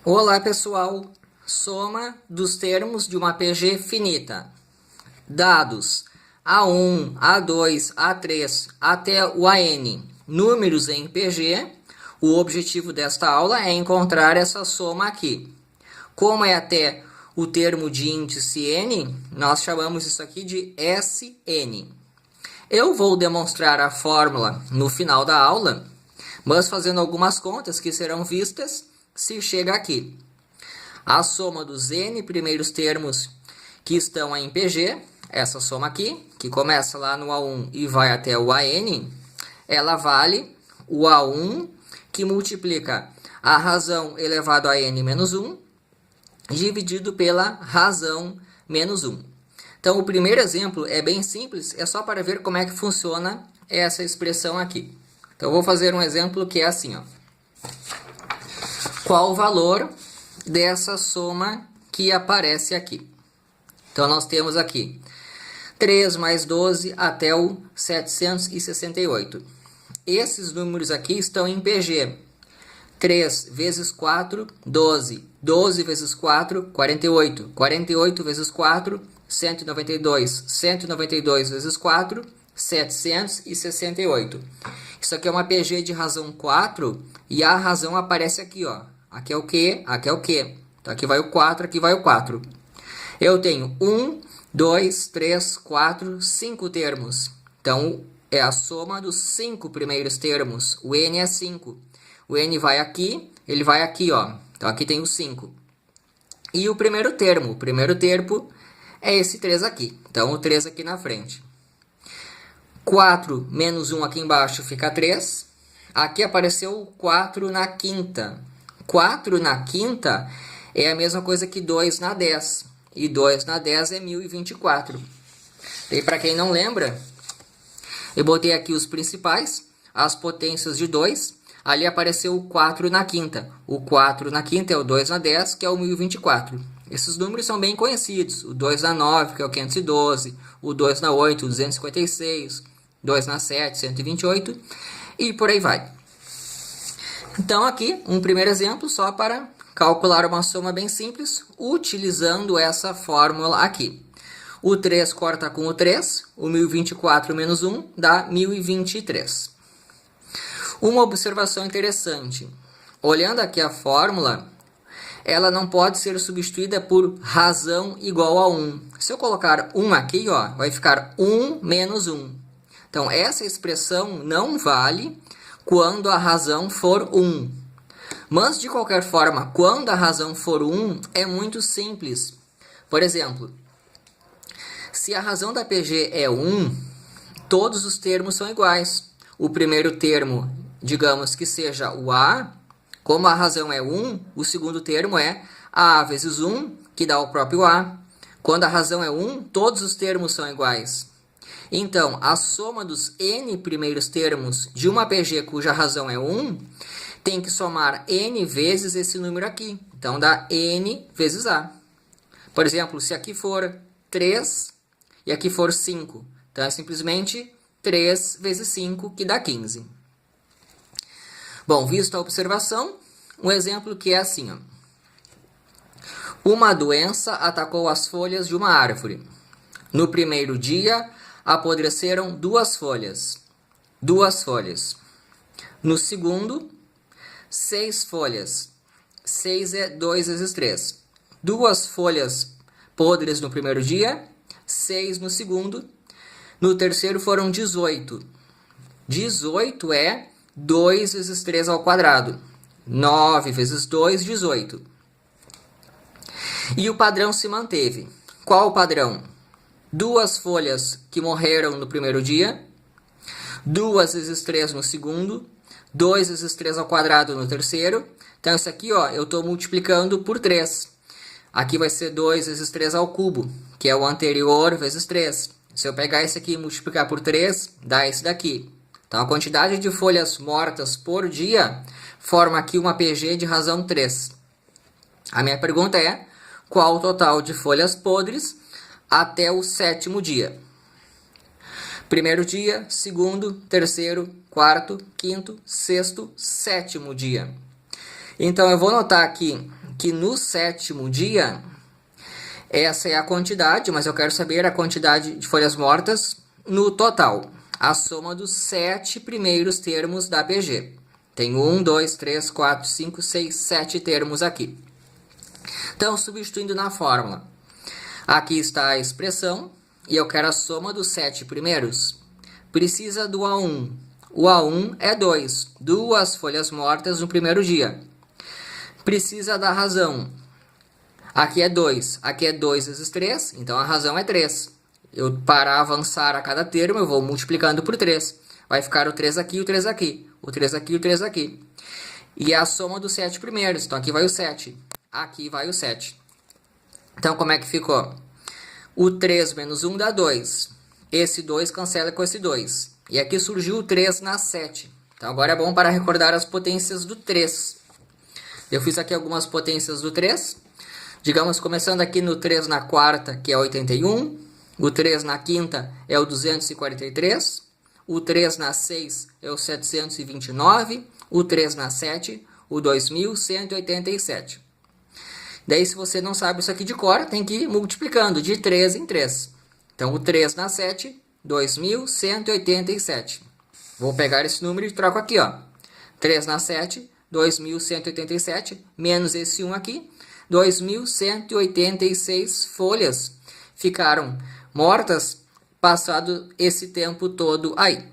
Olá pessoal, soma dos termos de uma PG finita. Dados A1, A2, A3 até o AN, números em PG. O objetivo desta aula é encontrar essa soma aqui. Como é até o termo de índice n, nós chamamos isso aqui de Sn. Eu vou demonstrar a fórmula no final da aula, mas fazendo algumas contas que serão vistas se chega aqui. A soma dos n primeiros termos que estão em PG, essa soma aqui, que começa lá no A1 e vai até o AN, ela vale o A1 que multiplica a razão elevado a n menos 1 dividido pela razão menos 1. Então, o primeiro exemplo é bem simples, é só para ver como é que funciona essa expressão aqui. Então, eu vou fazer um exemplo que é assim, ó. Qual o valor dessa soma que aparece aqui? Então, nós temos aqui 3 mais 12 até o 768. Esses números aqui estão em PG. 3 vezes 4, 12. 12 vezes 4, 48. 48 vezes 4, 192. 192 vezes 4, 768. Isso aqui é uma PG de razão 4 e a razão aparece aqui, ó. Aqui é o quê? Aqui é o quê? Então, aqui vai o 4, aqui vai o 4. Eu tenho 1, 2, 3, 4, 5 termos. Então, é a soma dos 5 primeiros termos. O n é 5. O n vai aqui, ele vai aqui, ó. Então, aqui tem o 5. E o primeiro termo é esse 3 aqui. Então, o 3 aqui na frente. 4 menos 1 aqui embaixo fica 3. Aqui apareceu o 4 na quinta. 4 na quinta é a mesma coisa que 2 na 10. E 2 na 10 é 1024. E para quem não lembra, eu botei aqui os principais, as potências de 2. Ali apareceu o 4 na quinta. O 4 na quinta é o 2 na 10, que é o 1024. Esses números são bem conhecidos. O 2 na 9, que é o 512. O 2 na 8, o 256. 2 na 7, 128. E por aí vai. Então, aqui, um primeiro exemplo só para calcular uma soma bem simples, utilizando essa fórmula aqui. O 3 corta com o 3, o 1024 menos 1 dá 1023. Uma observação interessante. Olhando aqui a fórmula, ela não pode ser substituída por razão igual a 1. Se eu colocar 1 aqui, ó, vai ficar 1 menos 1. Então, essa expressão não vale quando a razão for 1. Mas, de qualquer forma, quando a razão for 1, é muito simples. Por exemplo, se a razão da PG é 1, todos os termos são iguais. O primeiro termo, digamos que seja o A, como a razão é 1, o segundo termo é A vezes 1, que dá o próprio A. Quando a razão é 1, todos os termos são iguais. Então, a soma dos n primeiros termos de uma PG cuja razão é 1 tem que somar n vezes esse número aqui. Então, dá n vezes A. Por exemplo, se aqui for 3 e aqui for 5, então é simplesmente 3 vezes 5, que dá 15. Bom, visto a observação, um exemplo que é assim, ó. Uma doença atacou as folhas de uma árvore. No primeiro dia, apodreceram 2 folhas. 2 folhas. No segundo, 6 folhas. 6 é 2 vezes 3. 2 folhas podres no primeiro dia, 6 no segundo. No terceiro foram 18. 18 é 2 vezes 3 ao quadrado. 9 vezes 2, 18. E o padrão se manteve. Qual o padrão? 2 folhas que morreram no primeiro dia, 2 vezes 3 no segundo, 2 vezes 3 ao quadrado no terceiro. Então, isso aqui, ó, eu estou multiplicando por 3. Aqui vai ser 2 vezes 3 ao cubo, que é o anterior vezes 3. Se eu pegar esse aqui e multiplicar por 3, dá esse daqui. Então, a quantidade de folhas mortas por dia forma aqui uma PG de razão 3. A minha pergunta é, qual o total de folhas podres até o 7º dia? Primeiro dia, segundo, terceiro, quarto, quinto, sexto, 7º dia. Então, eu vou notar aqui que no sétimo dia, essa é a quantidade, mas eu quero saber a quantidade de folhas mortas no total. A soma dos 7 primeiros termos da PG. Tem 1, 2, 3, 4, 5, 6, 7 termos aqui. Então, substituindo na fórmula. Aqui está a expressão, e eu quero a soma dos 7 primeiros. Precisa do A1. O A1 é 2. 2 folhas mortas no primeiro dia. Precisa da razão. Aqui é 2. Aqui é 2 vezes 3, então a razão é 3. Para avançar a cada termo, eu vou multiplicando por 3. Vai ficar o 3 aqui, o 3 aqui. O 3 aqui, o 3 aqui. E é a soma dos 7 primeiros. Então, aqui vai o 7. Aqui vai o 7. Então, como é que ficou? O 3 menos 1 dá 2. Esse 2 cancela com esse 2. E aqui surgiu o 3 na 7. Então, agora é bom para recordar as potências do 3. Eu fiz aqui algumas potências do 3. Digamos, começando aqui no 3 na quarta, que é 81. O 3 na quinta é o 243. O 3 na 6 é o 729. O 3 na 7, o 2187. Daí, se você não sabe isso aqui de cor, tem que ir multiplicando de 3 em 3. Então, o 3 na 7, 2187. Vou pegar esse número e troco aqui, ó. 3 na 7, 2187, menos esse 1 aqui, 2186 folhas ficaram mortas passado esse tempo todo aí.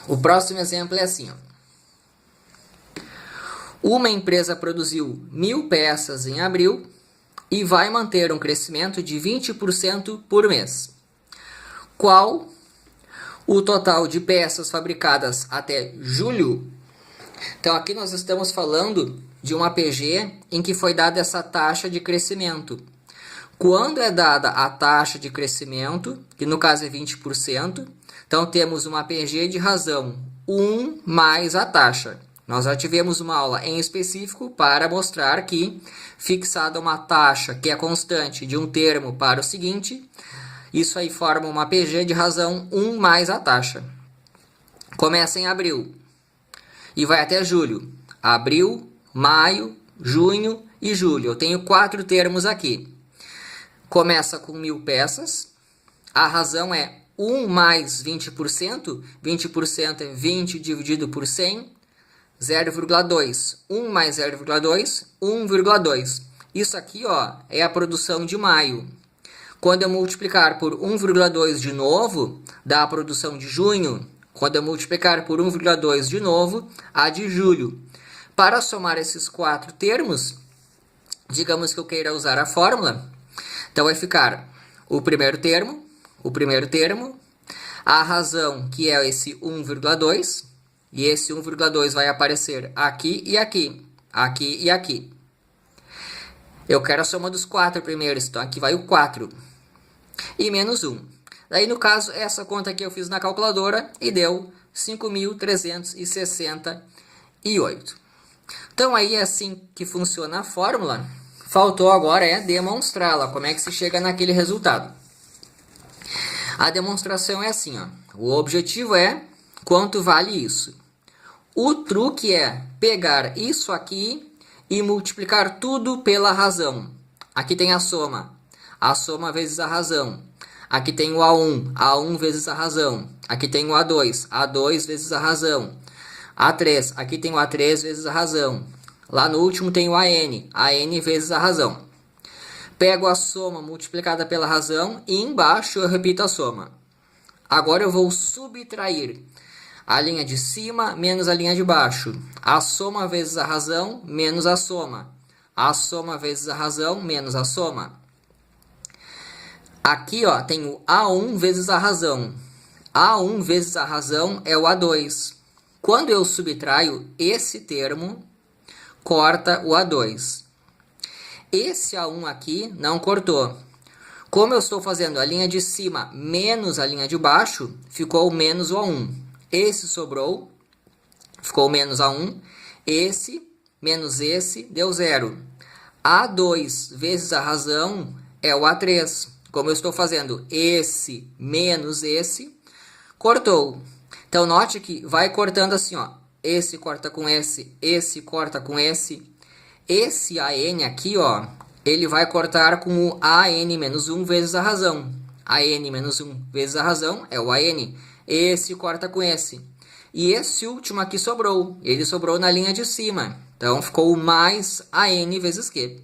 O próximo exemplo é assim, ó. Uma empresa produziu 1.000 peças em abril e vai manter um crescimento de 20% por mês. Qual o total de peças fabricadas até julho? Então, aqui nós estamos falando de uma PG em que foi dada essa taxa de crescimento. Quando é dada a taxa de crescimento, que no caso é 20%, então temos uma PG de razão 1 mais a taxa. Nós já tivemos uma aula em específico para mostrar que, fixada uma taxa que é constante de um termo para o seguinte, isso aí forma uma PG de razão 1 mais a taxa. Começa em abril e vai até julho. Abril, maio, junho e julho. Eu tenho 4 termos aqui. Começa com 1.000 peças. A razão é 1 mais 20%. 20% é 20 dividido por 100. 0,2. 1 mais 0,2, 1,2. Isso aqui, ó, é a produção de maio. Quando eu multiplicar por 1,2 de novo, dá a produção de junho. Quando eu multiplicar por 1,2 de novo, a de julho. Para somar esses 4 termos, digamos que eu queira usar a fórmula. Então, vai ficar o primeiro termo, a razão, que é esse 1,2, e esse 1,2 vai aparecer aqui e aqui, aqui e aqui. Eu quero a soma dos 4 primeiros, então aqui vai o 4. E menos 1. Daí, no caso, essa conta aqui eu fiz na calculadora e deu 5.368. Então, aí é assim que funciona a fórmula. Faltou agora demonstrá-la, como é que se chega naquele resultado. A demonstração é assim, ó. O objetivo é quanto vale isso. O truque é pegar isso aqui e multiplicar tudo pela razão. Aqui tem a soma vezes a razão. Aqui tem o A1 vezes a razão. Aqui tem o A2 vezes a razão. A3, aqui tem o A3 vezes a razão. Lá no último tem o AN vezes a razão. Pego a soma multiplicada pela razão e embaixo eu repito a soma. Agora eu vou subtrair a linha de cima menos a linha de baixo. A soma vezes a razão menos a soma. A soma vezes a razão menos a soma. Aqui, ó, tem o A1 vezes a razão. A1 vezes a razão é o A2. Quando eu subtraio esse termo, corta o A2. Esse A1 aqui não cortou. Como eu estou fazendo a linha de cima menos a linha de baixo, ficou menos o A1. Esse sobrou, ficou menos A1. Esse menos esse deu 0. A2 vezes a razão é o A3. Como eu estou fazendo esse menos esse, cortou. Então, note que vai cortando assim, ó. Esse corta com esse corta com esse esse AN aqui, ó, ele vai cortar com o AN menos 1 vezes a razão. AN menos 1 vezes a razão é o AN. Esse corta com esse. E esse último aqui sobrou. Ele sobrou na linha de cima. Então, ficou mais AN vezes Q.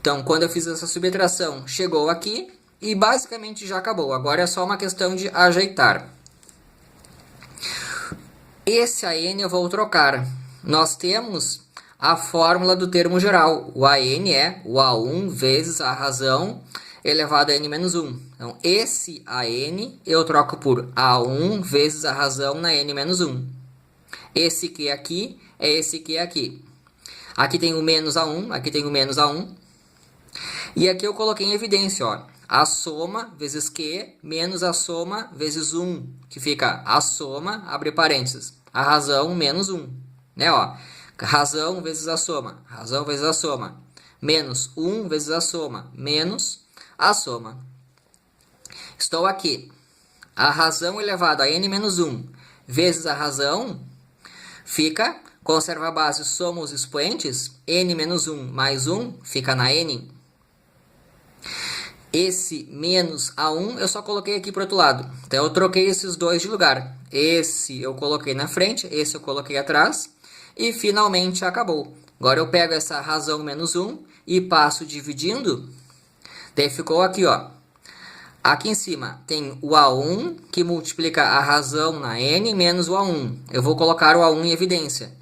Então, quando eu fiz essa subtração, chegou aqui e basicamente já acabou. Agora é só uma questão de ajeitar. Esse AN eu vou trocar. Nós temos a fórmula do termo geral. O AN é o A1 vezes a razão elevado a n menos 1. Então, esse AN eu troco por A1 vezes a razão na n menos 1. Esse Q aqui é esse Q aqui. Aqui tem o menos A1, aqui tem o menos A1. E aqui eu coloquei em evidência, ó, a soma vezes Q menos a soma vezes 1, que fica a soma, abre parênteses, a razão menos 1. Né, ó, razão vezes a soma, menos 1 vezes a soma, menos a soma. Estou aqui. A razão elevado a n menos 1 vezes a razão fica, conserva a base, soma os expoentes, n menos 1 mais 1 fica na n. Esse menos A1 eu só coloquei aqui para o outro lado. Então eu troquei esses dois de lugar. Esse eu coloquei na frente, esse eu coloquei atrás. E finalmente acabou. Agora eu pego essa razão menos 1 e passo dividindo. Daí ficou aqui, ó. Aqui em cima tem o A1 que multiplica a razão na n menos o A1. Eu vou colocar o A1 em evidência.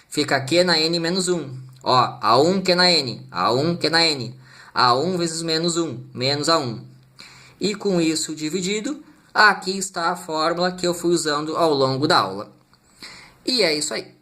Fica aqui na n menos 1. Ó, A1 que é na n, A1 que é na n. A1 vezes menos 1, menos A1. E com isso dividido, aqui está a fórmula que eu fui usando ao longo da aula. E é isso aí.